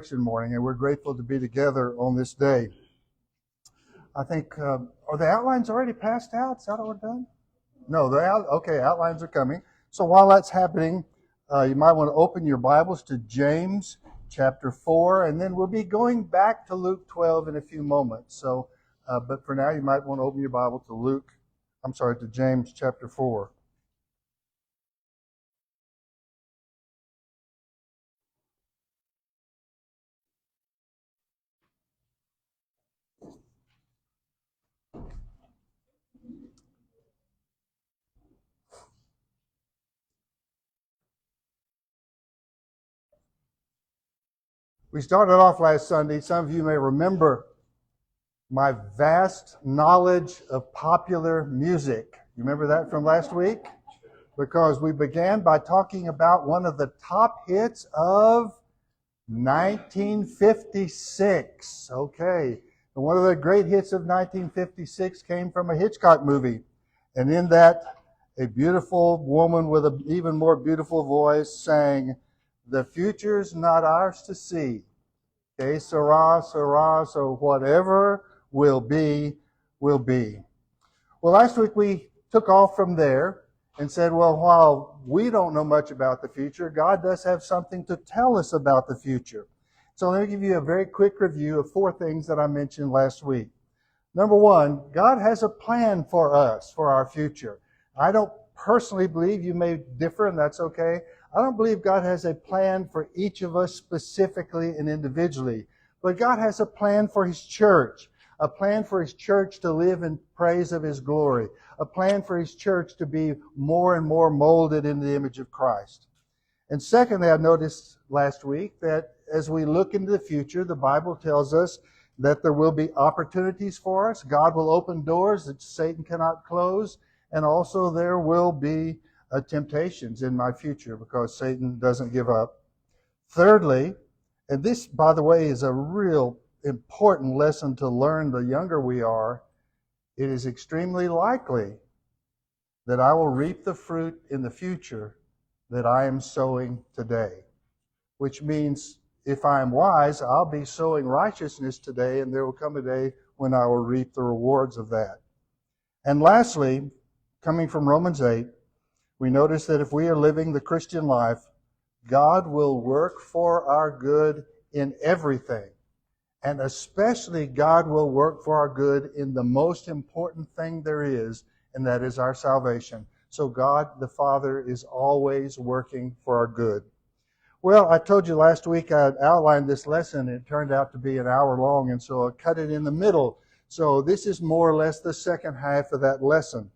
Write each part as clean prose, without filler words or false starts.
morning, and we're grateful to be together on this day. I think, are the outlines already passed out? Is that all done? No, outlines are coming. So while that's happening, you might want to open your Bibles to James chapter 4, and then we'll be going back to Luke 12 in a few moments. So, but for now, you might want to open your Bible to James chapter 4. We started off last Sunday. Some of you may remember my vast knowledge of popular music. You remember that from last week? Because we began by talking about one of the top hits of 1956. Okay. And one of the great hits of 1956 came from a Hitchcock movie. And in that, a beautiful woman with an even more beautiful voice sang, "The future's not ours to see. Okay, sera, so whatever will be, will be." Well, last week we took off from there and said, well, while we don't know much about the future, God does have something to tell us about the future. So let me give you a very quick review of 4 things that I mentioned last week. Number 1, God has a plan for us, for our future. I don't personally believe, you may differ, and that's okay. I don't believe God has a plan for each of us specifically and individually. But God has a plan for His church. A plan for His church to live in praise of His glory. A plan for His church to be more and more molded in the image of Christ. And secondly, I noticed last week that as we look into the future, the Bible tells us that there will be opportunities for us. God will open doors that Satan cannot close. And also there will be temptations in my future because Satan doesn't give up. Thirdly, and this, by the way, is a real important lesson to learn the younger we are, it is extremely likely that I will reap the fruit in the future that I am sowing today. Which means if I am wise, I'll be sowing righteousness today, and there will come a day when I will reap the rewards of that. And lastly, coming from Romans 8, we notice that if we are living the Christian life, God will work for our good in everything. And especially God will work for our good in the most important thing there is, and that is our salvation. So God the Father is always working for our good. Well, I told you last week I'd outlined this lesson. It turned out to be an hour long, and so I cut it in the middle. So this is more or less the second half of that lesson.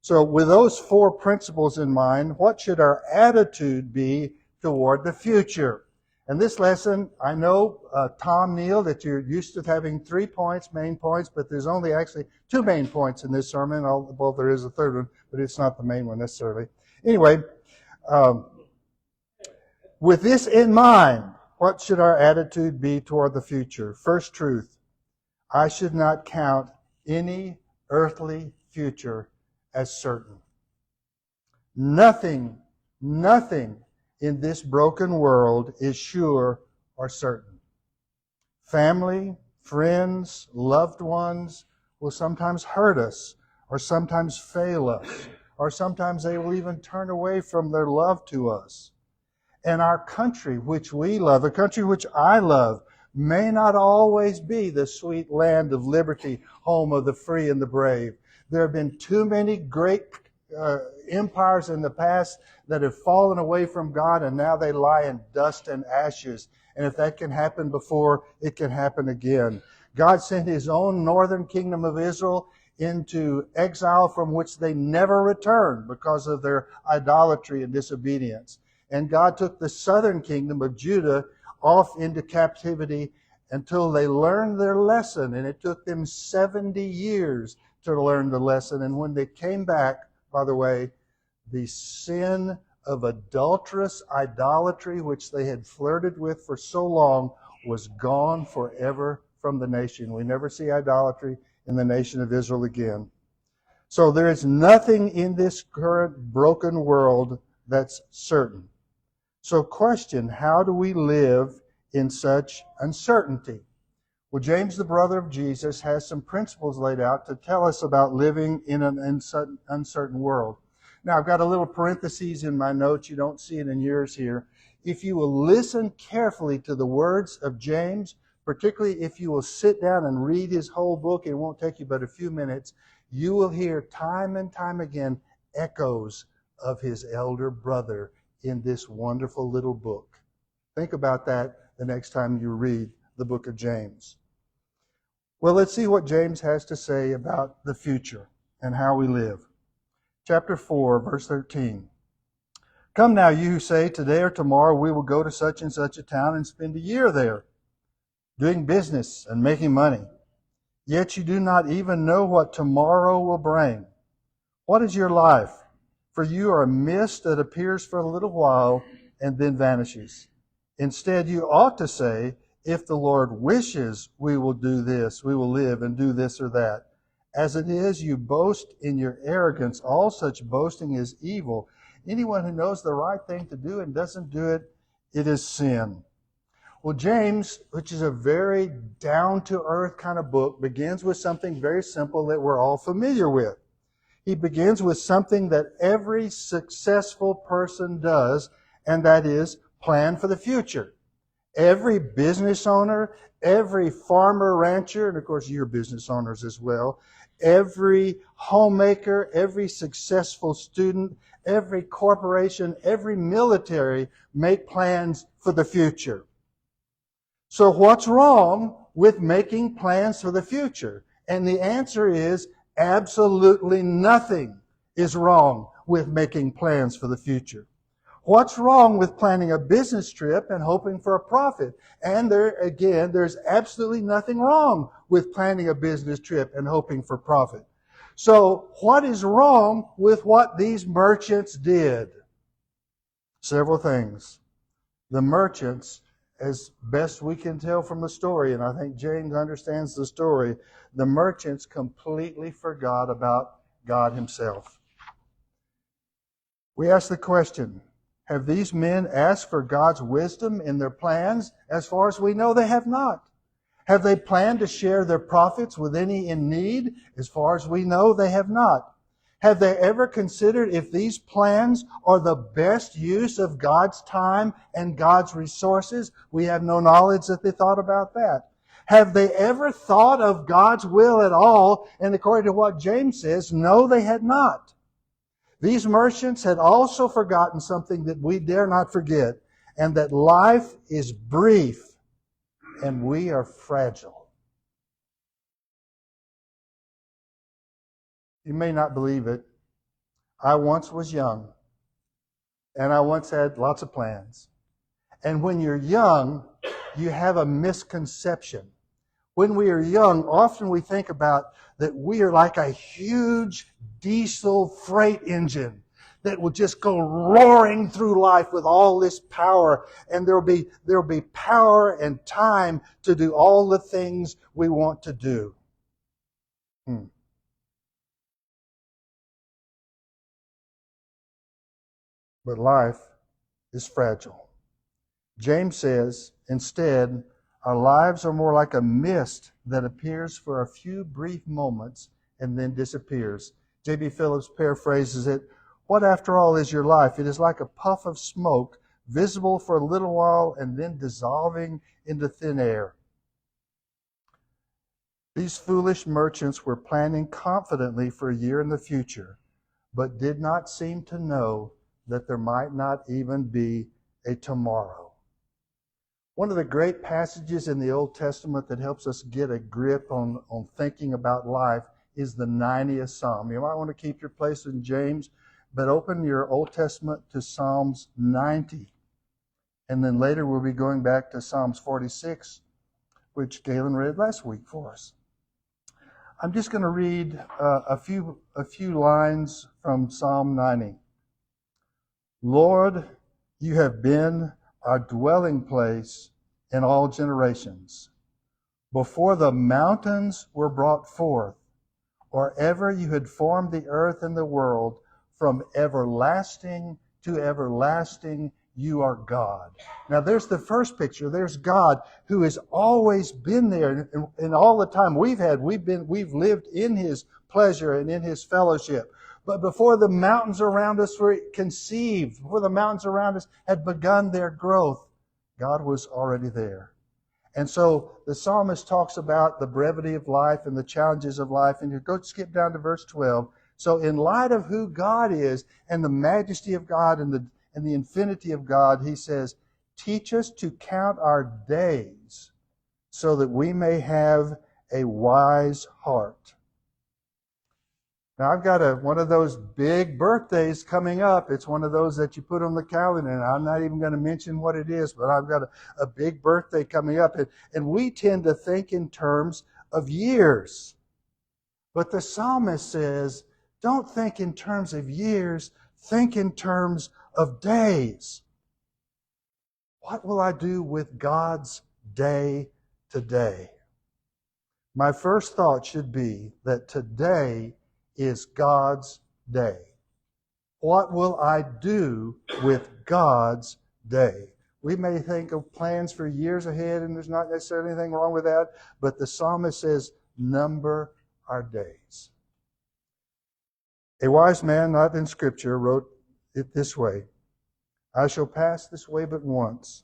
So with those 4 principles in mind, what should our attitude be toward the future? And this lesson, I know, Tom Neal, that you're used to having 3 points, main points, but there's only actually 2 main points in this sermon. Well, there is a third one, but it's not the main one necessarily. Anyway, with this in mind, what should our attitude be toward the future? First truth, I should not count any earthly future as certain. Nothing in this broken world is sure or certain. Family, friends, loved ones will sometimes hurt us, or sometimes fail us, or sometimes they will even turn away from their love to us. And our country, which we love, the country which I love, may not always be the sweet land of liberty, home of the free and the brave. There have been too many great empires in the past that have fallen away from God, and now they lie in dust and ashes. And if that can happen before, it can happen again. God sent His own northern kingdom of Israel into exile from which they never returned because of their idolatry and disobedience. And God took the southern kingdom of Judah off into captivity until they learned their lesson. And it took them 70 years to learn the lesson. And when they came back, by the way, the sin of adulterous idolatry, which they had flirted with for so long, was gone forever from the nation. We never see idolatry in the nation of Israel again. So there is nothing in this current broken world that's certain. So question, how do we live in such uncertainty? Well, James, the brother of Jesus, has some principles laid out to tell us about living in an uncertain world. Now, I've got a little parentheses in my notes. You don't see it in yours here. If you will listen carefully to the words of James, particularly if you will sit down and read his whole book, it won't take you but a few minutes, you will hear time and time again echoes of his elder brother in this wonderful little book. Think about that the next time you read the book of James. Well, let's see what James has to say about the future and how we live. Chapter 4, verse 13. Come now, you who say, today or tomorrow we will go to such and such a town and spend a year there, doing business and making money. Yet you do not even know what tomorrow will bring. What is your life? For you are a mist that appears for a little while and then vanishes. Instead, you ought to say, if the Lord wishes, we will do this, we will live and do this or that. As it is, you boast in your arrogance. All such boasting is evil. Anyone who knows the right thing to do and doesn't do it, it is sin. Well, James, which is a very down-to-earth kind of book, begins with something very simple that we're all familiar with. He begins with something that every successful person does, and that is plan for the future. Every business owner, every farmer, rancher, and of course you're business owners as well, every homemaker, every successful student, every corporation, every military make plans for the future. So what's wrong with making plans for the future? And the answer is absolutely nothing is wrong with making plans for the future. What's wrong with planning a business trip and hoping for a profit? And there's absolutely nothing wrong with planning a business trip and hoping for profit. So what is wrong with what these merchants did? Several things. The merchants, as best we can tell from the story, and I think James understands the story, the merchants completely forgot about God himself. We ask the question, have these men asked for God's wisdom in their plans? As far as we know, they have not. Have they planned to share their profits with any in need? As far as we know, they have not. Have they ever considered if these plans are the best use of God's time and God's resources? We have no knowledge that they thought about that. Have they ever thought of God's will at all? And according to what James says, no, they had not. These merchants had also forgotten something that we dare not forget, and that life is brief and we are fragile. You may not believe it. I once was young, and I once had lots of plans. And when you're young, you have a misconception. When we are young, often we think about that we are like a huge diesel freight engine that will just go roaring through life with all this power, and there'll be power and time to do all the things we want to do. But life is fragile. James says, instead, our lives are more like a mist that appears for a few brief moments and then disappears. J.B. Phillips paraphrases it, what after all is your life? It is like a puff of smoke, visible for a little while and then dissolving into thin air. These foolish merchants were planning confidently for a year in the future, but did not seem to know that there might not even be a tomorrow. One of the great passages in the Old Testament that helps us get a grip on thinking about life is the 90th Psalm. You might want to keep your place in James, but open your Old Testament to Psalms 90. And then later we'll be going back to Psalms 46, which Galen read last week for us. I'm just going to read a few lines from Psalm 90. Lord, you have been our dwelling place in all generations. Before the mountains were brought forth, or ever you had formed the earth and the world, from everlasting to everlasting, you are God. Now there's the first picture. There's God who has always been there, and all the time we've lived in His pleasure and in His fellowship. But before the mountains around us were conceived, before the mountains around us had begun their growth, God was already there. And so the psalmist talks about the brevity of life and the challenges of life. And you go skip down to verse 12. So in light of who God is and the majesty of God and the infinity of God, he says, teach us to count our days so that we may have a wise heart. Now, I've got one of those big birthdays coming up. It's one of those that you put on the calendar, and I'm not even going to mention what it is, but I've got a big birthday coming up. And we tend to think in terms of years. But the psalmist says, don't think in terms of years, think in terms of days. What will I do with God's day today? My first thought should be that today is God's day. What will I do with God's day? We may think of plans for years ahead, and there's not necessarily anything wrong with that, but the psalmist says, number our days. A wise man, not in Scripture, wrote it this way, I shall pass this way but once.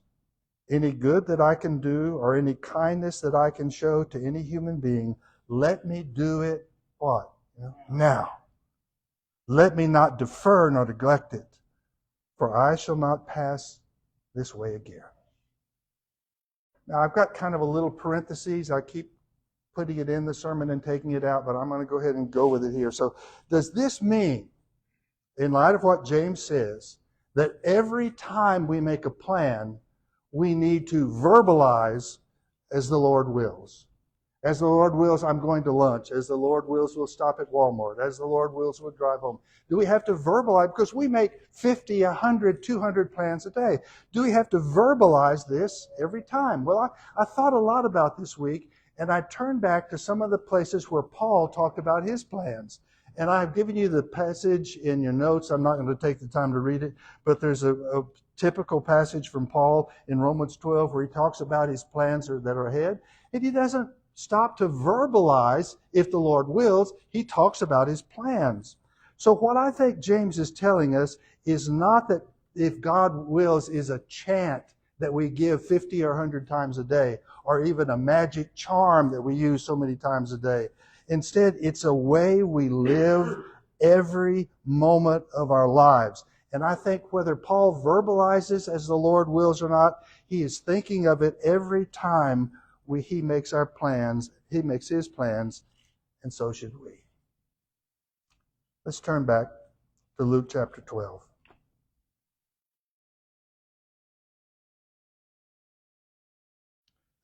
Any good that I can do or any kindness that I can show to any human being, let me do it what? Now. Let me not defer nor neglect it, for I shall not pass this way again. Now, I've got kind of a little parentheses. I keep putting it in the sermon and taking it out, but I'm going to go ahead and go with it here. So, does this mean, in light of what James says, that every time we make a plan, we need to verbalize as the Lord wills? As the Lord wills, I'm going to lunch. As the Lord wills, we'll stop at Walmart. As the Lord wills, we'll drive home. Do we have to verbalize? Because we make 50, 100, 200 plans a day. Do we have to verbalize this every time? Well, I thought a lot about this week, and I turned back to some of the places where Paul talked about his plans. And I've given you the passage in your notes. I'm not going to take the time to read it, but there's a typical passage from Paul in Romans 12 where he talks about his plans that are ahead. And he doesn't stop to verbalize, if the Lord wills, he talks about his plans. So what I think James is telling us is not that if God wills is a chant that we give 50 or 100 times a day, or even a magic charm that we use so many times a day. Instead, it's a way we live every moment of our lives. And I think whether Paul verbalizes as the Lord wills or not, he is thinking of it every time he makes our plans, he makes his plans, and so should we. Let's turn back to Luke chapter 12.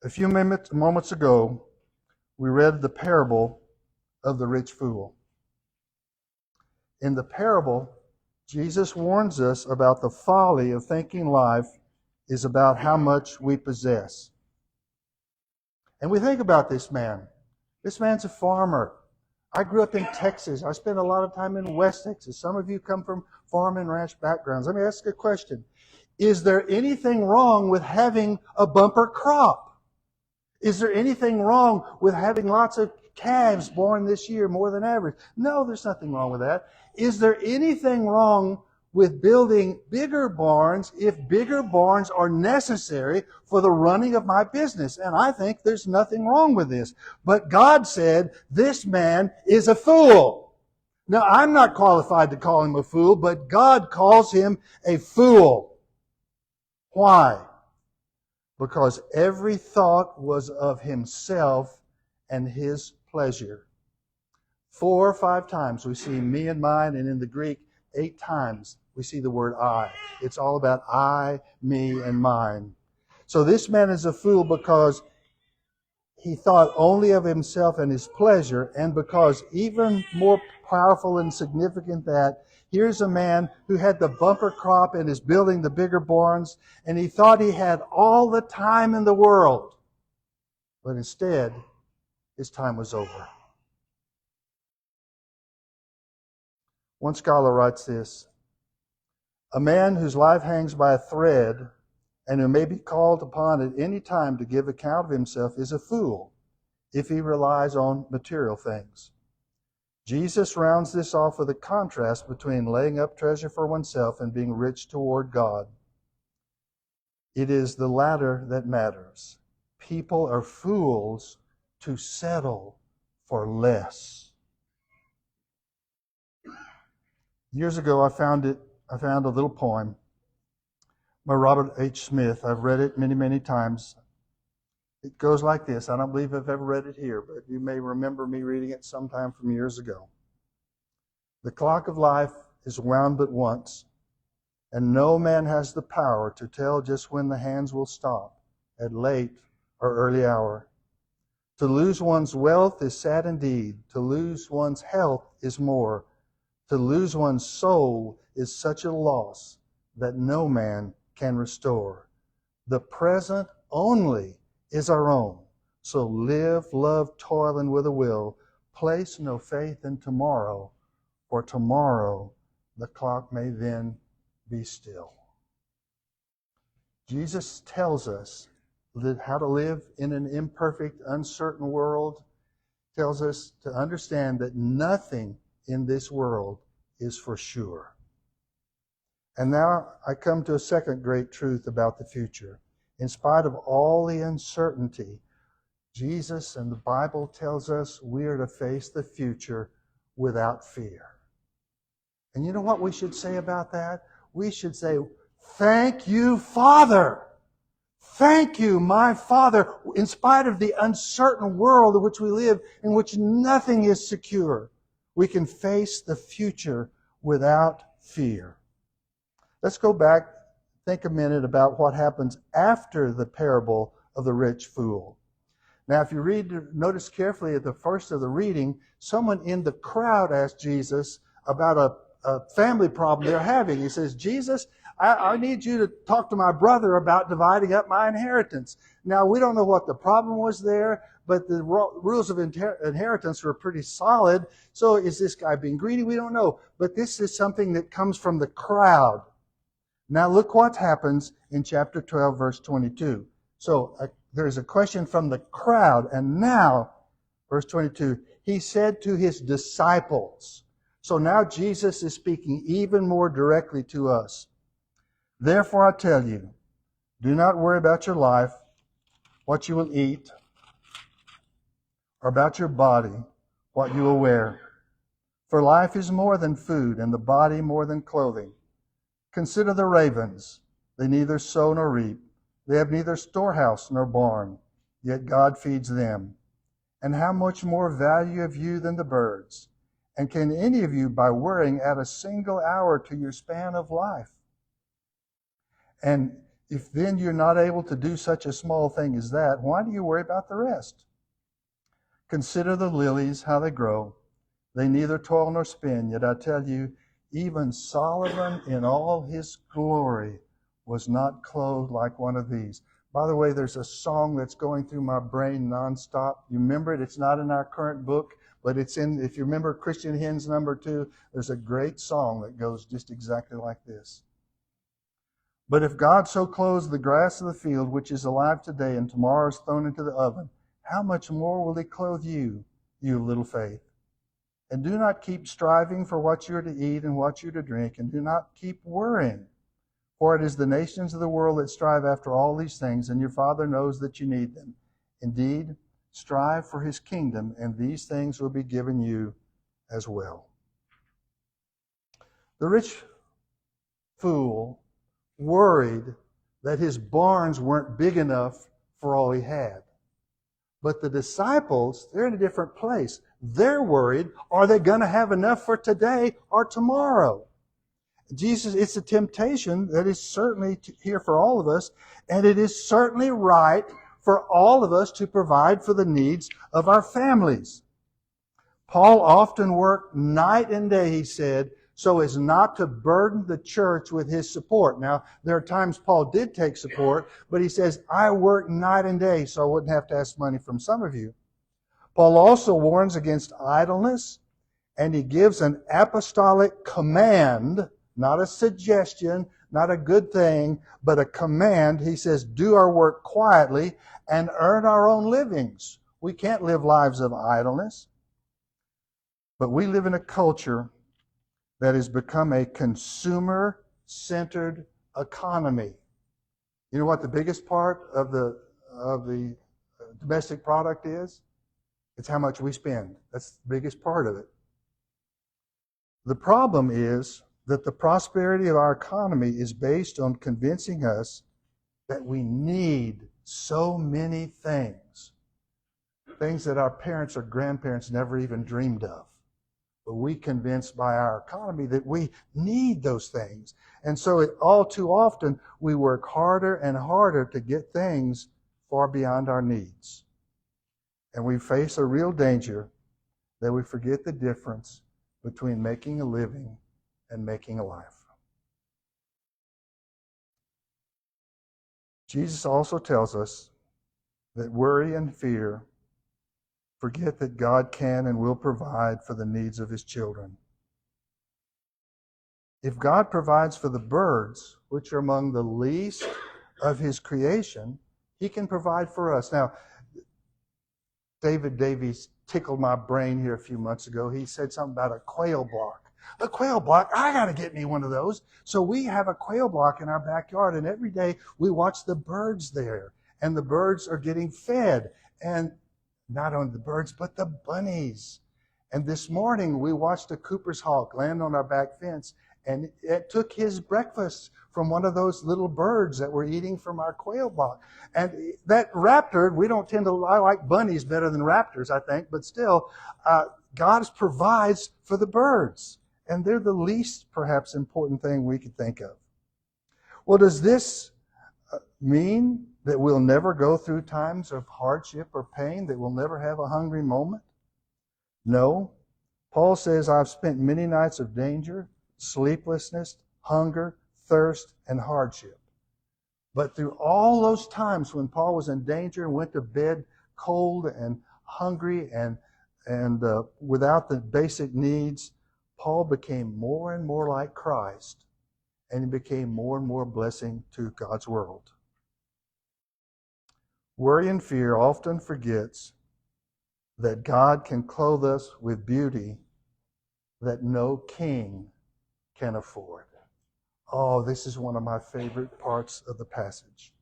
A few moments ago, we read the parable of the rich fool. In the parable, Jesus warns us about the folly of thinking life is about how much we possess. And we think about this man. This man's a farmer. I grew up in Texas. I spent a lot of time in West Texas. Some of you come from farm and ranch backgrounds. Let me ask a question. Is there anything wrong with having a bumper crop? Is there anything wrong with having lots of calves born this year, more than average? No, there's nothing wrong with that. Is there anything wrong with building bigger barns if bigger barns are necessary for the running of my business? And I think there's nothing wrong with this. But God said, this man is a fool. Now, I'm not qualified to call him a fool, but God calls him a fool. Why? Because every thought was of himself and his pleasure. 4 or 5 times we see me and mine, and in the Greek, 8 times we see the word I. It's all about I, me, and mine. So this man is a fool because he thought only of himself and his pleasure, and because even more powerful and significant that, here's a man who had the bumper crop and is building the bigger barns, and he thought he had all the time in the world. But instead, his time was over. One scholar writes this: A man whose life hangs by a thread and who may be called upon at any time to give account of himself is a fool if he relies on material things. Jesus rounds this off with a contrast between laying up treasure for oneself and being rich toward God. It is the latter that matters. People are fools to settle for less. Years ago, I found a little poem by Robert H. Smith. I've read it many, many times. It goes like this. I don't believe I've ever read it here, but you may remember me reading it sometime from years ago. The clock of life is wound but once, and no man has the power to tell just when the hands will stop, at late or early hour. To lose one's wealth is sad indeed. To lose one's health is more. To lose one's soul is such a loss that no man can restore. The present only is our own. So live, love, toil, and with a will. Place no faith in tomorrow, for tomorrow the clock may then be still. Jesus tells us that how to live in an imperfect, uncertain world, tells us to understand that nothing in this world is for sure. And now I come to a second great truth about the future. In spite of all the uncertainty, Jesus and the Bible tells us we are to face the future without fear. And you know what we should say about that? We should say, "Thank you, Father. Thank you, my Father." In spite of the uncertain world in which we live, in which nothing is secure, we can face the future without fear. Let's go back, think a minute about what happens after the parable of the rich fool. Now, if you notice carefully at the first of the reading, someone in the crowd asked Jesus about a family problem they're having. He says, "Jesus, I need you to talk to my brother about dividing up my inheritance." Now, we don't know what the problem was there, but the rules of inheritance were pretty solid. So is this guy being greedy? We don't know. But this is something that comes from the crowd. Now look what happens in chapter 12, verse 22. So there's a question from the crowd. And now, verse 22, he said to his disciples. So now Jesus is speaking even more directly to us. "Therefore I tell you, do not worry about your life, what you will eat, or about your body, what you will wear. For life is more than food, and the body more than clothing. Consider the ravens. They neither sow nor reap. They have neither storehouse nor barn, yet God feeds them. And how much more value have you than the birds? And can any of you, by worrying, add a single hour to your span of life? And if then you're not able to do such a small thing as that, why do you worry about the rest? Consider the lilies, how they grow. They neither toil nor spin, yet I tell you, even Solomon in all his glory was not clothed like one of these." By the way, there's a song that's going through my brain nonstop. You remember it? It's not in our current book, but it's in, if you remember Christian Hymns number 2, there's a great song that goes just exactly like this. "But if God so clothes the grass of the field, which is alive today and tomorrow is thrown into the oven, how much more will He clothe you, you of little faith? And do not keep striving for what you are to eat and what you are to drink, and do not keep worrying. For it is the nations of the world that strive after all these things, and your Father knows that you need them. Indeed, strive for His kingdom, and these things will be given you as well." The rich fool worried that his barns weren't big enough for all he had. But the disciples, they're in a different place. They're worried, are they going to have enough for today or tomorrow? Jesus, it's a temptation that is certainly here for all of us, and it is certainly right for all of us to provide for the needs of our families. Paul often worked night and day, he said, so as not to burden the church with his support. Now, there are times Paul did take support, but he says, "I work night and day so I wouldn't have to ask money from some of you." Paul also warns against idleness, and he gives an apostolic command not a suggestion, not a good thing, but a command. He says, do our work quietly and earn our own livings. We can't live lives of idleness. But we live in a culture that has become a consumer-centered economy. You know what the biggest part of the domestic product is? It's how much we spend. That's the biggest part of it. The problem is that the prosperity of our economy is based on convincing us that we need so many things that our parents or grandparents never even dreamed of. But we convinced by our economy that we need those things. And so all too often, we work harder and harder to get things far beyond our needs. And we face a real danger that we forget the difference between making a living and making a life. Jesus also tells us that worry and fear forget that God can and will provide for the needs of His children. If God provides for the birds, which are among the least of His creation, He can provide for us. Now, David Davies tickled my brain here a few months ago. He said something about a quail block. A quail block, I got to get me one of those. So we have a quail block in our backyard, and every day we watch the birds there. And the birds are getting fed. And not only the birds, but the bunnies. And this morning we watched a Cooper's hawk land on our back fence, and it took his breakfast from one of those little birds that were eating from our quail block. And that raptor, we don't tend to, I like bunnies better than raptors, I think, but still, God provides for the birds. And they're the least, perhaps, important thing we could think of. Well, does this mean that we'll never go through times of hardship or pain, that we'll never have a hungry moment? No. Paul says, I've spent many nights of danger, sleeplessness, hunger, thirst, and hardship. But through all those times when Paul was in danger and went to bed cold and hungry and without the basic needs, Paul became more and more like Christ, and he became more and more blessing to God's world. Worry and fear often forgets that God can clothe us with beauty that no king can afford. Oh, this is one of my favorite parts of the passage.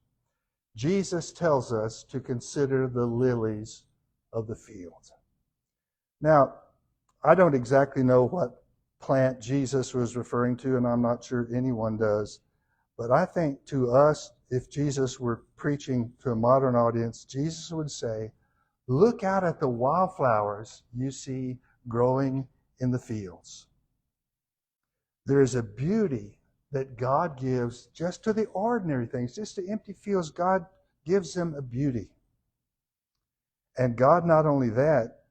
Jesus tells us to consider the lilies of the field. Now, I don't exactly know what plant Jesus was referring to, and I'm not sure anyone does. But I think to us, if Jesus were preaching to a modern audience, Jesus would say, look out at the wildflowers you see growing in the fields. There is a beauty that God gives just to the ordinary things, just to empty fields. God gives them a beauty. And God, not only that,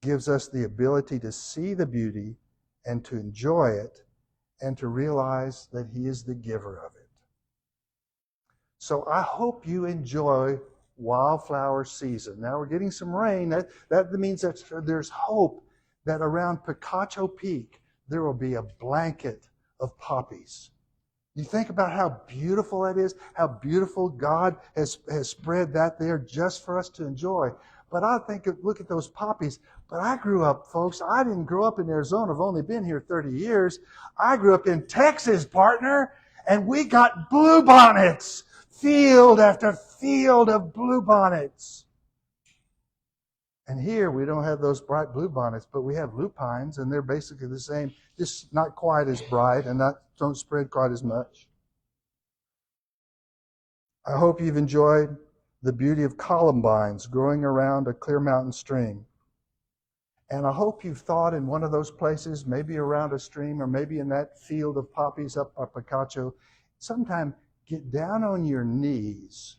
gives us the ability to see the beauty and to enjoy it and to realize that He is the giver of it. So I hope you enjoy wildflower season. Now we're getting some rain. That means that there's hope that around Picacho Peak there will be a blanket of poppies. You think about how beautiful that is, how beautiful God has spread that there just for us to enjoy. But I think, look at those poppies. But I grew up, folks, I didn't grow up in Arizona. I've only been here 30 years. I grew up in Texas, partner, and we got bluebonnets. Field after field of bluebonnets. And here we don't have those bright bluebonnets, but we have lupines, and they're basically the same, just not quite as bright and don't spread quite as much. I hope you've enjoyed the beauty of columbines growing around a clear mountain stream. And I hope you've thought in one of those places, maybe around a stream or maybe in that field of poppies up at Picacho, sometime get down on your knees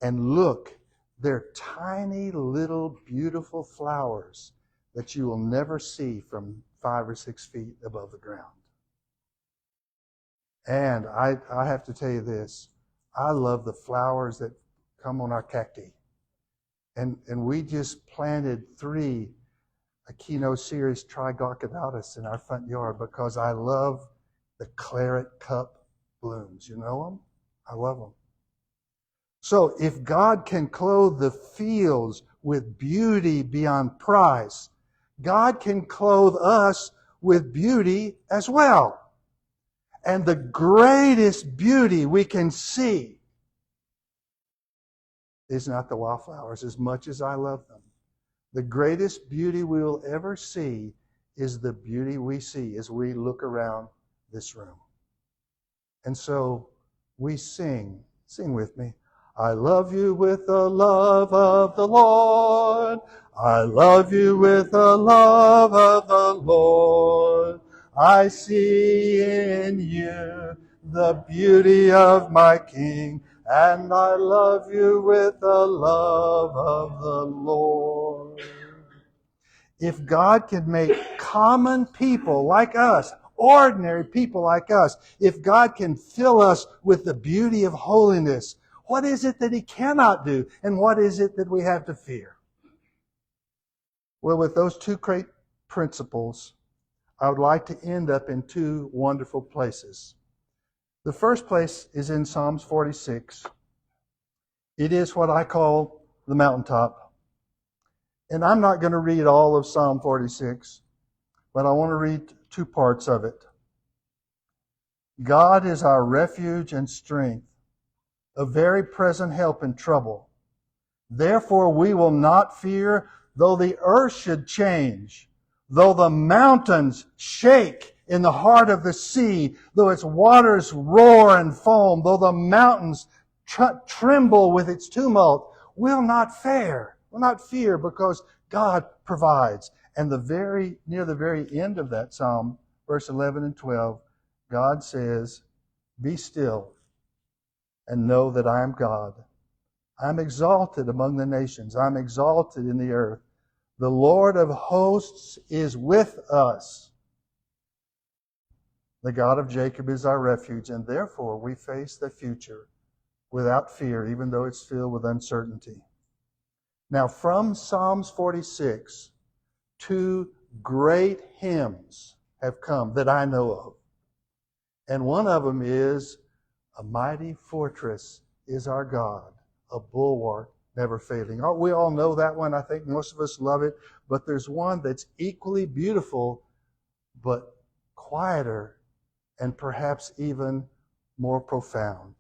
and look. They're tiny little beautiful flowers that you will never see from 5 or 6 feet above the ground. And I have to tell you this, I love the flowers that come on our cacti. And we just planted 3 Echinoccereus trigloccadotus in our front yard because I love The claret cup blooms. You know them? I love them. So if God can clothe the fields with beauty beyond price, God can clothe us with beauty as well. And the greatest beauty we can see is not the wildflowers, as much as I love them. The greatest beauty we will ever see is the beauty we see as we look around this room. And so we sing with me. I love you with the love of the Lord. I love you with the love of the Lord. I see in you the beauty of my King, and I love you with the love of the Lord. If God can make common people like us, ordinary people like us, if God can fill us with the beauty of holiness, what is it that He cannot do? And what is it that we have to fear? Well, with those two great principles, I would like to end up in two wonderful places. The first place is in Psalms 46. It is what I call the mountaintop. And I'm not going to read all of Psalm 46, but I want to read two parts of it. God is our refuge and strength, a very present help in trouble. Therefore we will not fear, though the earth should change, though the mountains shake in the heart of the sea, though its waters roar and foam, though the mountains tremble with its tumult, we'll not fear. We'll not fear because God provides. And near the very end of that psalm, verse 11 and 12, God says, "Be still and know that I am God. I'm exalted among the nations. I'm exalted in the earth. The Lord of hosts is with us. The God of Jacob is our refuge, and therefore we face the future without fear, even though it's filled with uncertainty." Now, from Psalms 46, two great hymns have come that I know of. And one of them is, "A mighty fortress is our God, a bulwark never failing." Oh, we all know that one. I think most of us love it. But there's one that's equally beautiful, but quieter and perhaps even more profound.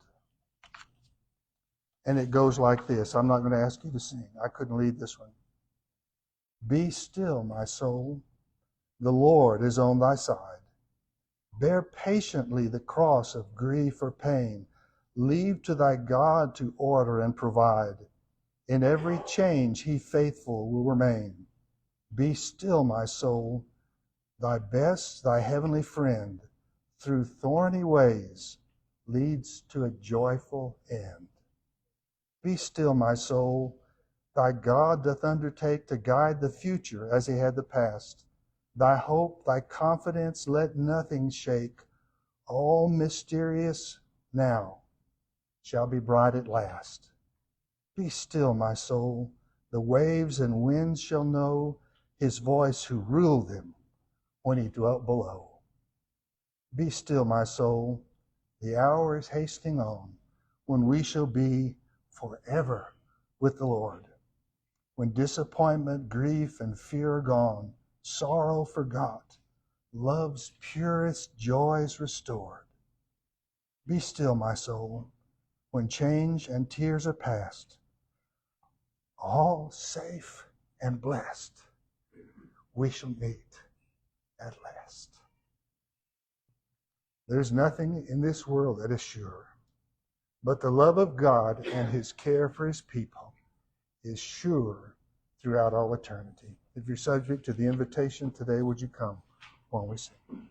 And it goes like this. I'm not going to ask you to sing. I couldn't lead this one. "Be still, my soul. The Lord is on thy side. Bear patiently the cross of grief or pain. Leave to thy God to order and provide. In every change He faithful will remain. Be still, my soul. Thy best, thy heavenly friend, through thorny ways leads to a joyful end. Be still, my soul. Thy God doth undertake to guide the future as He had the past. Thy hope, thy confidence, let nothing shake. All mysterious now shall be bright at last. Be still, my soul. The waves and winds shall know His voice who ruled them when He dwelt below. Be still, my soul. The hour is hastening on when we shall be forever with the Lord. When disappointment, grief, and fear are gone, sorrow forgot, love's purest joys restored. Be still, my soul. When change and tears are past, all safe and blessed, we shall meet at last." There's nothing in this world that is sure, but the love of God and His care for His people is sure throughout all eternity. If you're subject to the invitation today, would you come while we sing?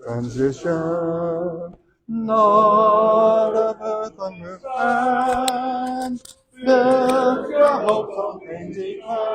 Transition, not of earth unmoved hand, build your hopes on things eternal.